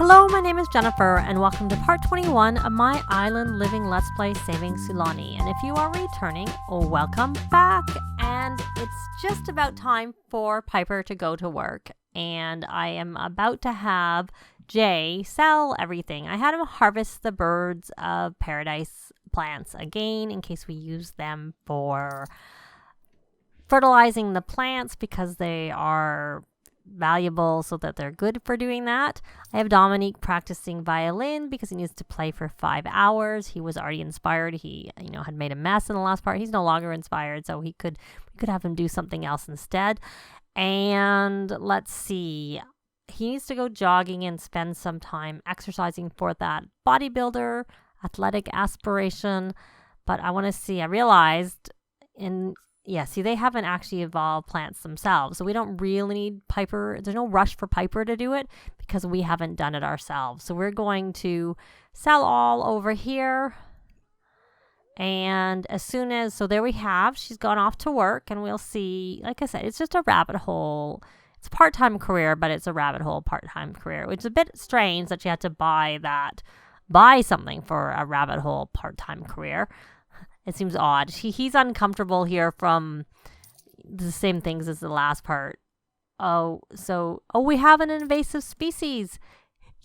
Hello, my name is Jennifer, and welcome to part 21 of my island living Let's Play Saving Sulani. And if you are returning, welcome back. And it's just about time for Piper to go to work. And I am about to have Jay sell everything. I had him harvest the birds of paradise plants again in case we use them for fertilizing the plants because they are valuable so that they're good for doing that. I have Dominick practicing violin because he needs to play for 5 hours. He was already inspired. He, had made a mess in the last part. He's no longer inspired, so we could have him do something else instead. And let's see. He needs to go jogging and spend some time exercising for that bodybuilder athletic aspiration. But I want to see. I realized they haven't actually evolved plants themselves. So we don't really need Piper. There's no rush for Piper to do it because we haven't done it ourselves. So we're going to sell all over here. And so there we have, she's gone off to work and we'll see, like I said, it's just a rabbit hole. It's a part-time career, but it's a rabbit hole part-time career, which is a bit strange that you had to buy something for a rabbit hole part-time career. It seems odd. He's uncomfortable here from the same things as the last part. We have an invasive species.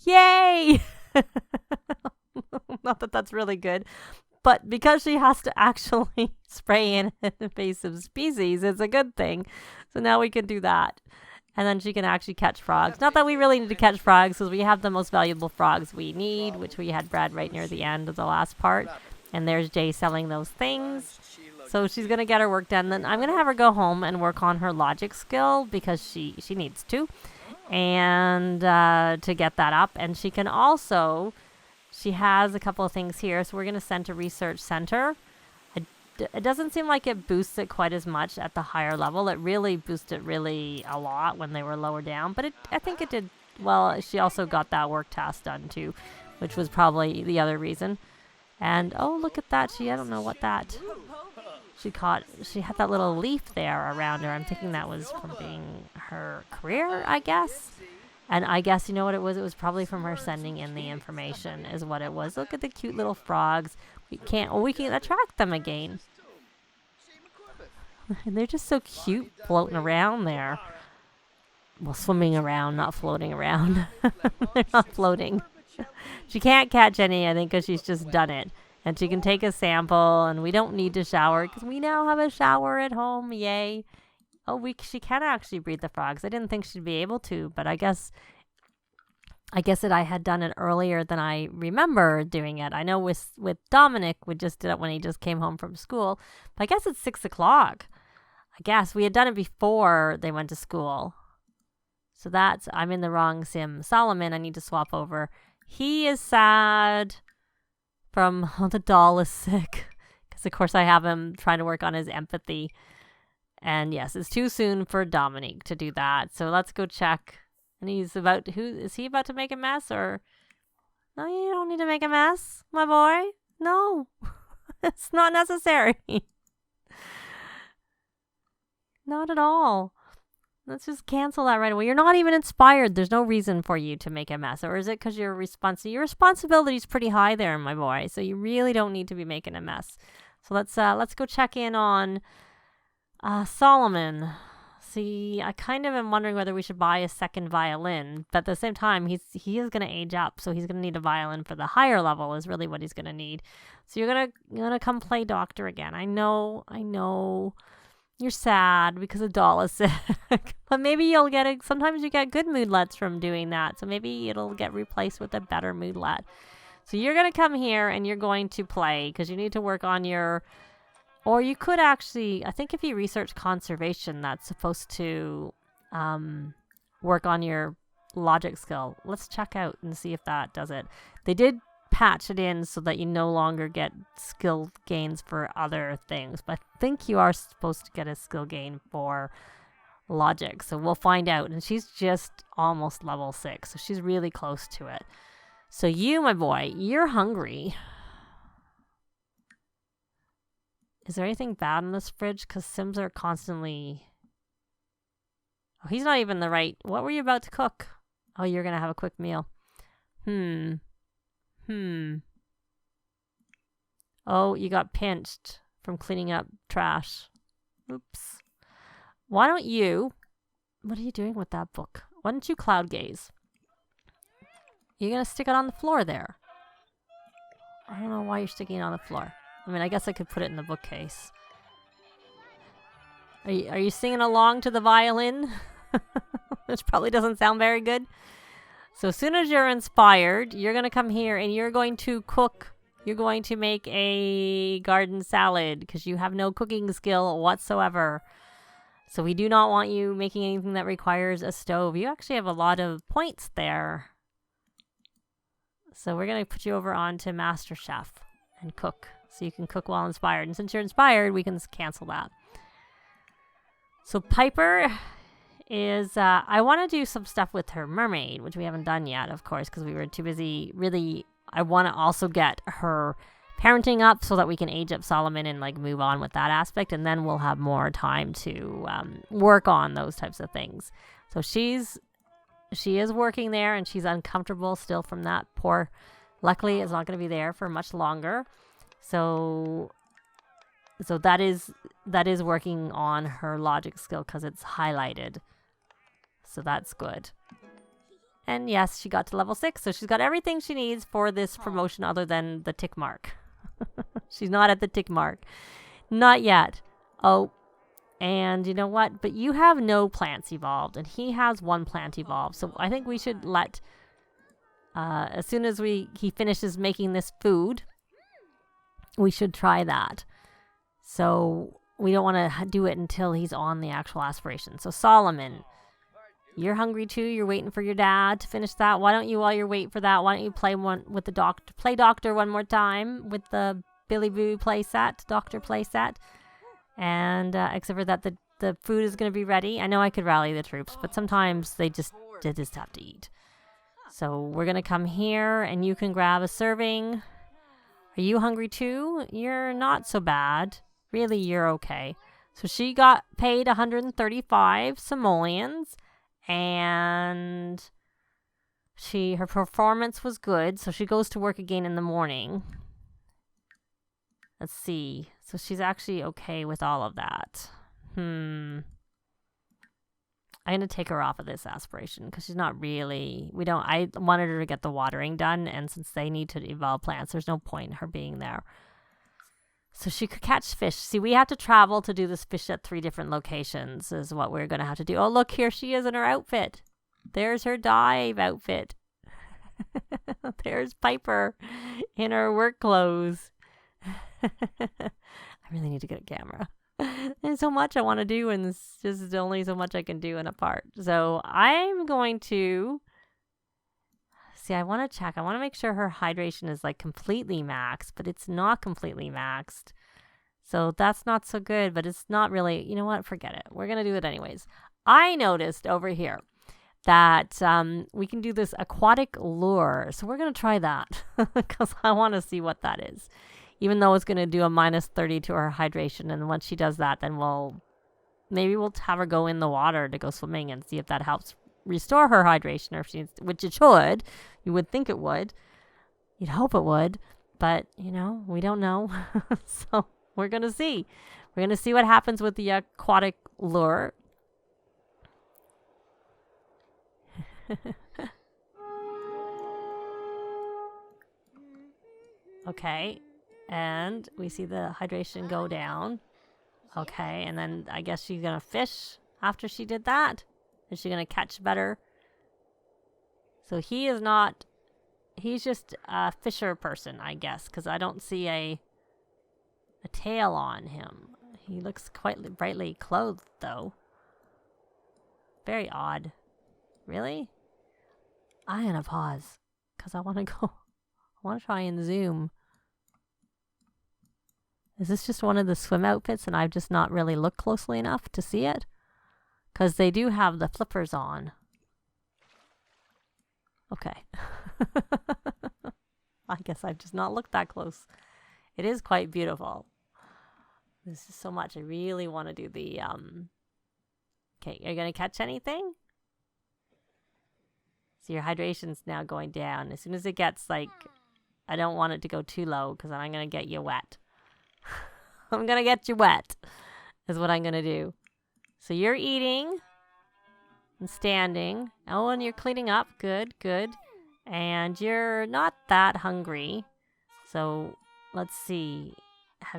Yay! Not that that's really good. But because she has to actually spray in an invasive species, it's a good thing. So now we can do that. And then she can actually catch frogs. Not that we really need to catch frogs because we have the most valuable frogs we need, which we had bred right near the end of the last part. And there's Jay selling those things. So she's going to get her work done. Then I'm going to have her go home and work on her logic skill because she needs to. And to get that up. And she can also, she has a couple of things here. So we're going to send to research center. It doesn't seem like it boosts it quite as much at the higher level. It really boosted really a lot when they were lower down. But I think it did, well, she also got that work task done too, which was probably the other reason. And, oh, look at that. I don't know what that, she had that little leaf there around her. I'm thinking that was from being her career, I guess. And I guess, you know what it was? It was probably from her sending in the information is what it was. Look at the cute little frogs. We can attract them again. And they're just so cute floating around there. Well, swimming around, not floating around. They're not floating. She can't catch any, I think, because she's just done it. And she can take a sample, and we don't need to shower because we now have a shower at home. Yay. Oh, she can actually breed the frogs. I didn't think she'd be able to, but I guess that I had done it earlier than I remember doing it. I know with Dominick, we just did it when he just came home from school. But I guess it's 6 o'clock. I guess we had done it before they went to school. So I'm in the wrong sim. Solomon, I need to swap over. He is sad the doll is sick. Because, of course, I have him trying to work on his empathy. And, yes, it's too soon for Dominick to do that. So let's go check. And is he about to make a mess? Or, no, you don't need to make a mess, my boy. No, it's not necessary. Not at all. Let's just cancel that right away. You're not even inspired. There's no reason for you to make a mess. Or is it because your responsibility is pretty high there, my boy. So you really don't need to be making a mess. So let's go check in on Solomon. See, I kind of am wondering whether we should buy a second violin. But at the same time, he is going to age up. So he's going to need a violin for the higher level is really what he's going to need. So you're gonna come play doctor again. I know. You're sad because a doll is sick. But maybe you'll sometimes you get good moodlets from doing that. So maybe it'll get replaced with a better moodlet. So you're going to come here and you're going to play because you need to work on or you could actually, I think if you research conservation, that's supposed to work on your logic skill. Let's check out and see if that does it. They did patch it in so that you no longer get skill gains for other things. But I think you are supposed to get a skill gain for logic. So we'll find out. And she's just almost level 6. So she's really close to it. So you, my boy, you're hungry. Is there anything bad in this fridge? Because Sims are constantly... Oh, he's not even the right... What were you about to cook? Oh, you're going to have a quick meal. Hmm. Oh, you got pinched from cleaning up trash. Oops. Why don't you... What are you doing with that book? Why don't you cloud gaze? You're going to stick it on the floor there. I don't know why you're sticking it on the floor. I mean, I guess I could put it in the bookcase. Are you singing along to the violin? Which probably doesn't sound very good. So as soon as you're inspired, you're going to come here and you're going to cook. You're going to make a garden salad because you have no cooking skill whatsoever. So we do not want you making anything that requires a stove. You actually have a lot of points there. So we're going to put you over onto Master Chef and cook. So you can cook while inspired. And since you're inspired, we can cancel that. So Piper is... I want to do some stuff with her mermaid, which we haven't done yet, of course, because we were too busy. Really, I want to also get her parenting up so that we can age up Solomon and like move on with that aspect. And then we'll have more time to work on those types of things. So she is working there and she's uncomfortable still from that. Poor... Luckily, it's not going to be there for much longer. So that is working on her logic skill because it's highlighted. So that's good. And yes, she got to level 6. So she's got everything she needs for this promotion other than the tick mark. She's not at the tick mark. Not yet. Oh, and you know what? But you have no plants evolved. And he has 1 plant evolved. So I think we should let... as soon as he finishes making this food, we should try that. So we don't want to do it until he's on the actual aspiration. So Solomon, you're hungry too. You're waiting for your dad to finish that. Why don't you, while you're waiting for that, why don't you play one with the doctor? Play doctor one more time with the Billy Boo play set, doctor play set. And except for that, the food is going to be ready. I know I could rally the troops, but sometimes they just have to eat. So we're going to come here and you can grab a serving. Are you hungry too? You're not so bad. Really, you're okay. So she got paid 135 simoleons and her performance was good. So she goes to work again in the morning. Let's see. So she's actually okay with all of that. I'm going to take her off of this aspiration because she's not really... I wanted her to get the watering done, and since they need to evolve plants, there's no point in her being there. So she could catch fish. See, we have to travel to do this fish at 3 different locations is what we're going to have to do. Oh, look, here she is in her outfit. There's her dive outfit. There's Piper in her work clothes. I really need to get a camera. There's so much I want to do, and it's just only so much I can do in a part. So I'm going to... See, I want to check. I want to make sure her hydration is like completely maxed, but it's not completely maxed. So that's not so good, but it's not really... You know what? Forget it. We're going to do it anyways. I noticed over here that we can do this aquatic lure. So we're going to try that because I want to see what that is. Even though it's going to do a minus 30 to her hydration. And once she does that, then we'll have her go in the water to go swimming and see if that helps restore her hydration. Or if she needs, which it should. You would think it would. You'd hope it would. But, we don't know. So we're going to see. We're going to see what happens with the aquatic lure. Okay. And we see the hydration go down. Okay, and then I guess she's going to fish after she did that. Is she going to catch better? So he is not... He's just a fisher person, I guess, because I don't see a tail on him. He looks quite brightly clothed, though. Very odd. Really? I'm going to pause, because I want to go... I want to try and zoom. Is this just one of the swim outfits and I've just not really looked closely enough to see it? Because they do have the flippers on. Okay. I guess I've just not looked that close. It is quite beautiful. This is so much. I really want to do the... Okay, are you going to catch anything? So your hydration's now going down. As soon as it gets like, I don't want it to go too low because then I'm going to get you wet. I'm going to get you wet is what I'm going to do. So you're eating and standing. Oh, and you're cleaning up. Good, good. And you're not that hungry. So let's see.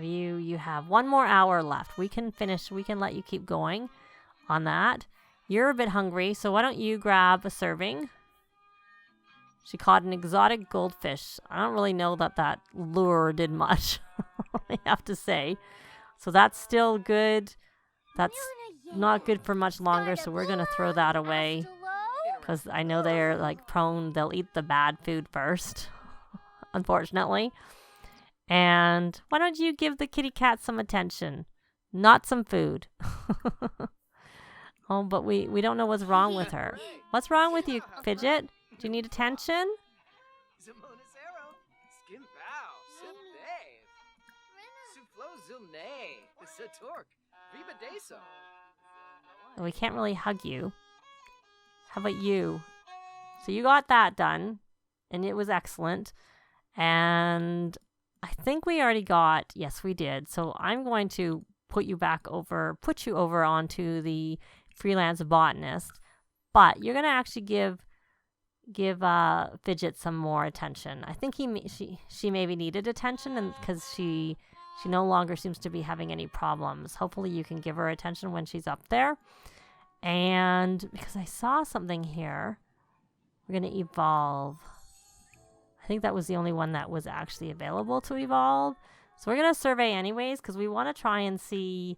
You have 1 more hour left. We can finish. We can let you keep going on that. You're a bit hungry, so why don't you grab a serving? She caught an exotic goldfish. I don't really know that lure did much, I have to say. So that's still good. That's not good for much longer, so we're going to throw that away. Because I know they're like prone, they'll eat the bad food first, unfortunately. And why don't you give the kitty cat some attention? Not some food. Oh, but we don't know what's wrong with her. What's wrong with you, Fidget? Do you need attention? We can't really hug you. How about you? So you got that done, and it was excellent. And I think we already got, yes, we did. So I'm going to put you over onto the freelance botanist, but you're going to actually give Fidget some more attention. I think she maybe needed attention, and because she no longer seems to be having any problems. Hopefully you can give her attention when she's up there. And because I saw something here, we're going to evolve. I think that was the only one that was actually available to evolve. So we're going to survey anyways, because we want to try and see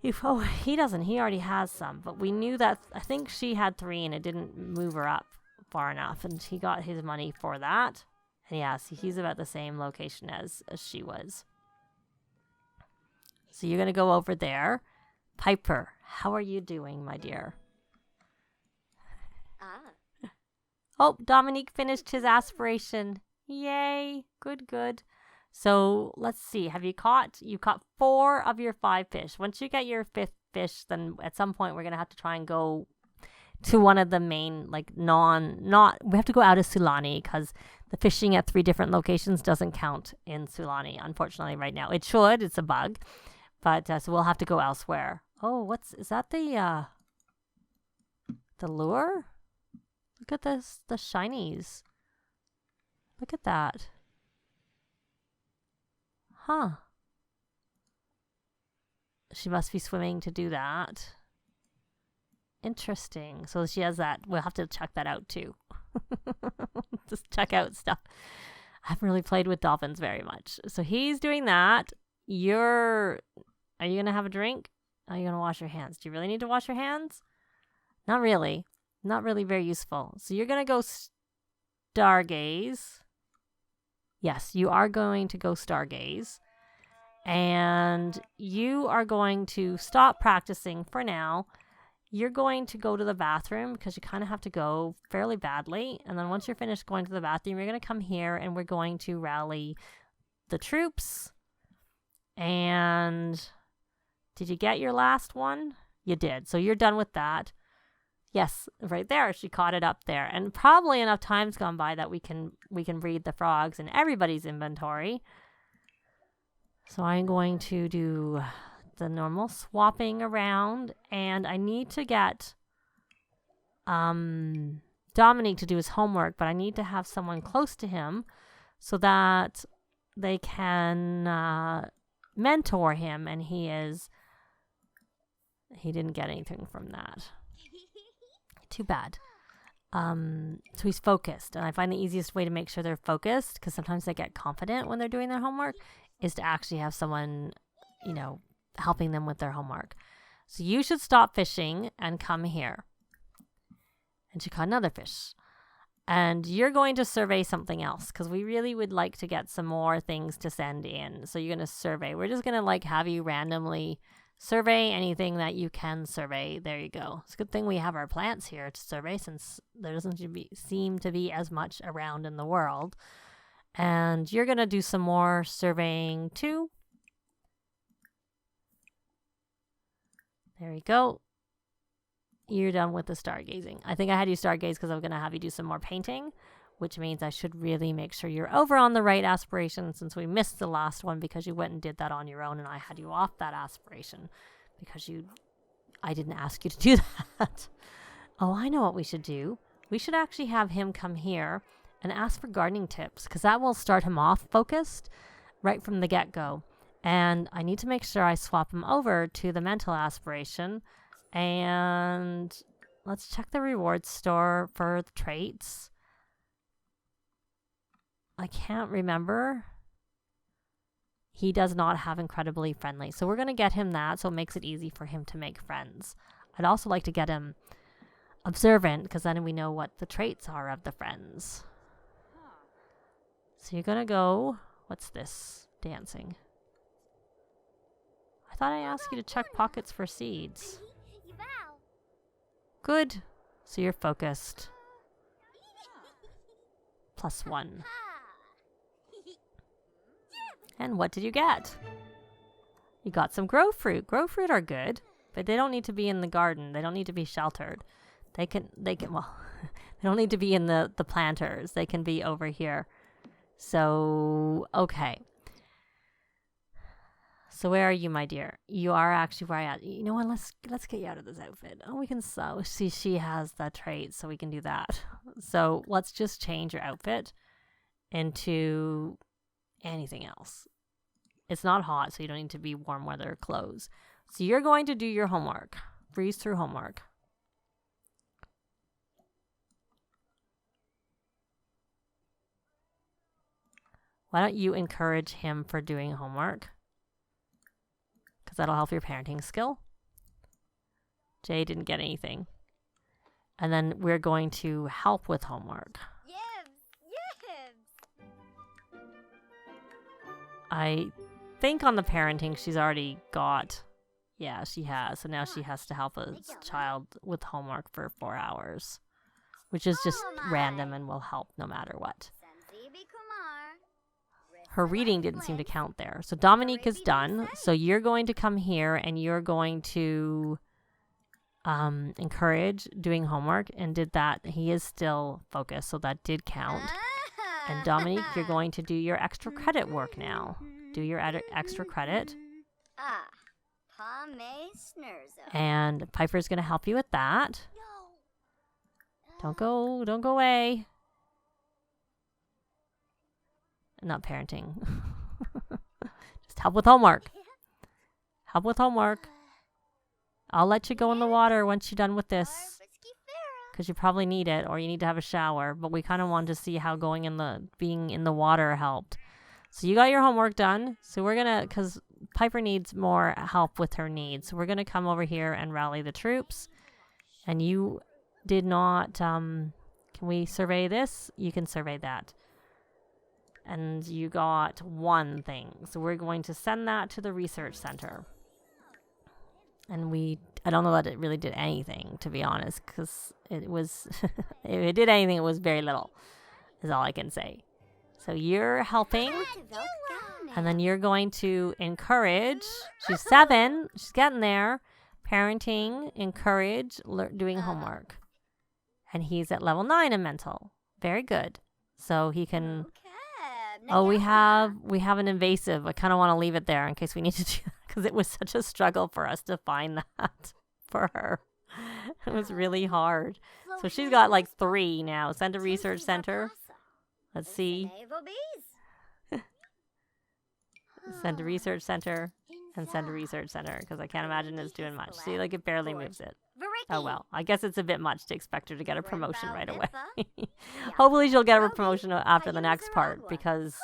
if, oh, he doesn't. He already has some. But we knew that, I think she had 3 and it didn't move her up far enough. And he got his money for that. And yes, he's about the same location as she was. So you're going to go over there. Piper, how are you doing, my dear? Oh, Dominick finished his aspiration. Yay. Good, good. So let's see. You caught 4 of your 5 fish. Once you get your 5th fish, then at some point we're going to have to try and go to one of the main, like we have to go out of Sulani because the fishing at 3 different locations doesn't count in Sulani, unfortunately, right now. It should. It's a bug. But so we'll have to go elsewhere. Oh, is that the lure? Look at this, the shinies. Look at that. Huh. She must be swimming to do that. Interesting. So she has that. We'll have to check that out too. Just check out stuff. I haven't really played with dolphins very much. So he's doing that. Are you going to have a drink? Are you going to wash your hands? Do you really need to wash your hands? Not really. Not really very useful. So you're going to go stargaze. Yes, you are going to go stargaze. And you are going to stop practicing for now. You're going to go to the bathroom because you kind of have to go fairly badly. And then once you're finished going to the bathroom, you're going to come here and we're going to rally the troops. And did you get your last one? You did. So you're done with that. Yes, right there. She caught it up there. And probably enough time's gone by that we can breed the frogs in everybody's inventory. So I'm going to do the normal swapping around. And I need to get Dominick to do his homework, but I need to have someone close to him so that they can mentor him. And he didn't get anything from that. Too bad. So he's focused. And I find the easiest way to make sure they're focused, because sometimes they get confident when they're doing their homework, is to actually have someone, helping them with their homework. So you should stop fishing and come here. And she caught another fish. And you're going to survey something else, because we really would like to get some more things to send in. So you're going to survey. We're just going to have you randomly survey anything that you can survey. There you go. It's a good thing we have our plants here to survey, since there doesn't seem to be as much around in the world. And you're going to do some more surveying too. There you go. You're done with the stargazing. I think I had you stargaze because I'm going to have you do some more painting, which means I should really make sure you're over on the right aspiration since we missed the last one because you went and did that on your own and I had you off that aspiration because I didn't ask you to do that. Oh, I know what we should do. We should actually have him come here and ask for gardening tips because that will start him off focused right from the get-go. And I need to make sure I swap him over to the mental aspiration. And let's check the rewards store for the traits. I can't remember. He does not have incredibly friendly. So we're going to get him that so it makes it easy for him to make friends. I'd also like to get him observant because then we know what the traits are of the friends. So you're going to go, what's this? Dancing. I thought I asked you to check pockets for seeds. Good. So you're focused. +1. And what did you get? You got some grow fruit. Grow fruit are good, but they don't need to be in the garden. They don't need to be sheltered. They can well, they don't need to be in the planters. They can be over here. So, okay. So where are you, my dear? You are actually where I am. You know what? Let's get you out of this outfit. Oh, we can sew. See, she has that trait, so we can do that. So let's just change your outfit into anything else. It's not hot, so you don't need to be warm weather clothes. So you're going to do your homework. Breeze through homework. Why don't you encourage him for doing homework? Because that'll help your parenting skill. Jay didn't get anything. And then we're going to help with homework. I think on the parenting she's already got. Yeah, she has. So now she has to help a child with homework for 4 hours. Which is just random and will help no matter what. Her reading didn't seem to count there. So Dominick is done. So you're going to come here and you're going to encourage doing homework and did that. He is still focused, so that did count. And Dominick, you're going to do your extra credit work now. Do your extra credit. And Piper's going to help you with that. Don't go away. Not parenting. Just help with homework. Help with homework. I'll let you go in the water once you're done with this. Because you probably need it or you need to have a shower. But we kind of wanted to see how being in the water helped. So you got your homework done. So we're going to, because Piper needs more help with her needs. So we're going to come over here and rally the troops. And you did not, can we survey this? You can survey that. And you got 1 thing. So we're going to send that to the research center. And I don't know that it really did anything, to be honest, because it was, if it did anything, it was very little, is all I can say. So you're helping, and then you're going to encourage, she's 7, she's getting there, parenting, encourage, doing homework. And he's at level 9 in mental. Very good. So he can... Oh, we have an invasive. I kind of want to leave it there in case we need to do that because it was such a struggle for us to find that for her. It was really hard. So she's got like 3 now. Send to research center. Let's see. Send to research center and send to research center because I can't imagine it's doing much. See, like it barely moves it. Oh, well, I guess it's a bit much to expect her to get a promotion right away. Hopefully she'll get a promotion after the next part because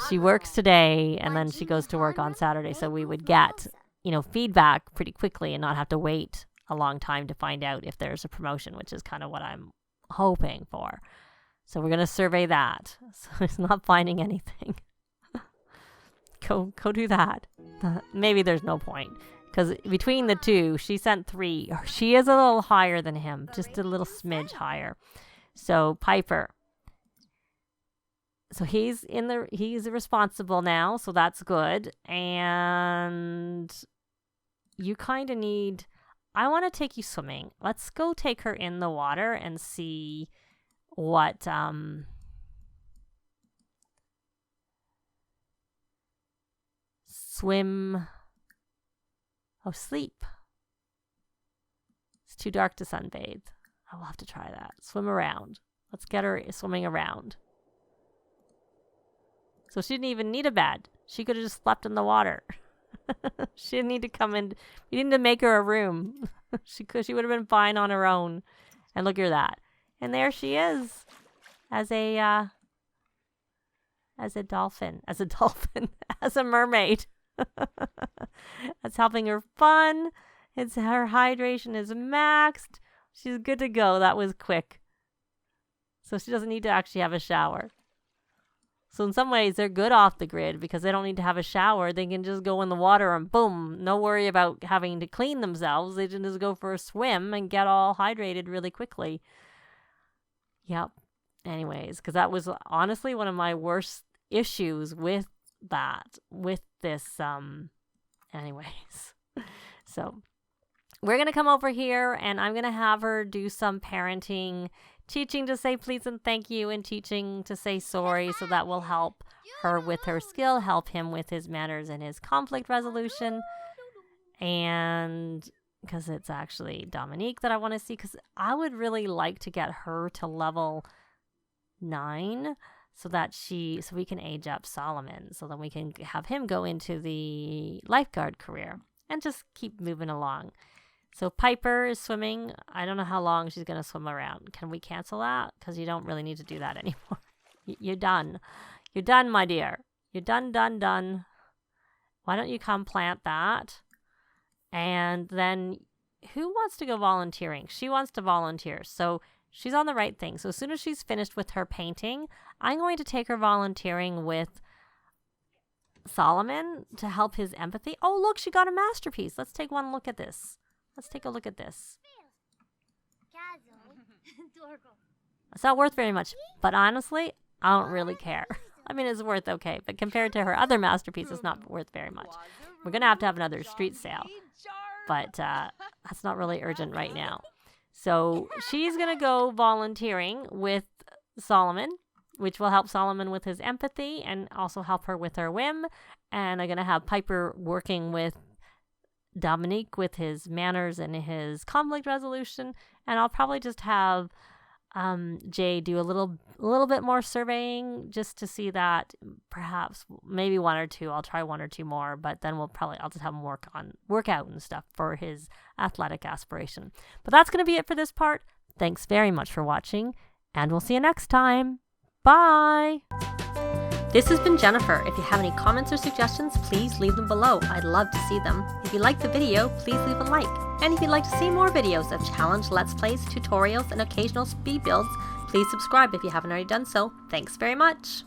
she works today and then she goes to work on Saturday. So we would get, feedback pretty quickly and not have to wait a long time to find out if there's a promotion, which is kind of what I'm hoping for. So we're going to survey that. So it's not finding anything. Go do that. Maybe there's no point. Because between the two, she sent 3. She is a little higher than him. Just a little smidge higher. So, Piper. So, he's responsible now. So, that's good. And you kind of need... I want to take you swimming. Let's go take her in the water and see what swim. Oh, sleep. It's too dark to sunbathe. I will have to try that. Swim around. Let's get her swimming around. So she didn't even need a bed. She could have just slept in the water. She didn't need to come in. We didn't need to make her a room. She would have been fine on her own. And look at that. And there she is. As a dolphin. As a mermaid. That's helping her fun. Her hydration is maxed. She's good to go. That was quick. So she doesn't need to actually have a shower. So in some ways, they're good off the grid because they don't need to have a shower. They can just go in the water and boom, no worry about having to clean themselves. They can just go for a swim and get all hydrated really quickly. Yep. Anyways, because that was honestly one of my worst issues with this. Anyways. So we're going to come over here and I'm going to have her do some parenting, teaching to say please and thank you, and teaching to say sorry, so that will help her with her skill, help him with his manners and his conflict resolution. And because it's actually Dominique that I want to see, because I would really like to get her to level 9 so we can age up Solomon, so that we can have him go into the lifeguard career and just keep moving along. So Piper is swimming. I don't know how long she's going to swim around. Can we cancel that? Because you don't really need to do that anymore. You're done. You're done, my dear. You're done. Why don't you come plant that? And then who wants to go volunteering? She wants to volunteer. So she's on the right thing. So as soon as she's finished with her painting, I'm going to take her volunteering with Solomon to help his empathy. Oh, look, she got a masterpiece. Let's take one look at this. Let's take a look at this. It's not worth very much, but honestly, I don't really care. I mean, it's worth okay, but compared to her other masterpiece, it's not worth very much. We're going to have another street sale, but that's not really urgent right now. So she's going to go volunteering with Solomon, which will help Solomon with his empathy and also help her with her whim. And I'm going to have Piper working with Dominique with his manners and his conflict resolution, and I'll probably just have Jay do a little bit more surveying just to see that perhaps maybe one or two. I'll try one or two more, but then I'll just have him work out and stuff for his athletic aspiration. But that's going to be it for this part. Thanks very much for watching, and we'll see you next time. Bye. This has been Jennifer. If you have any comments or suggestions, please leave them below. I'd love to see them. If you liked the video, please leave a like. And if you'd like to see more videos of challenge, let's plays, tutorials, and occasional speed builds, please subscribe if you haven't already done so. Thanks very much.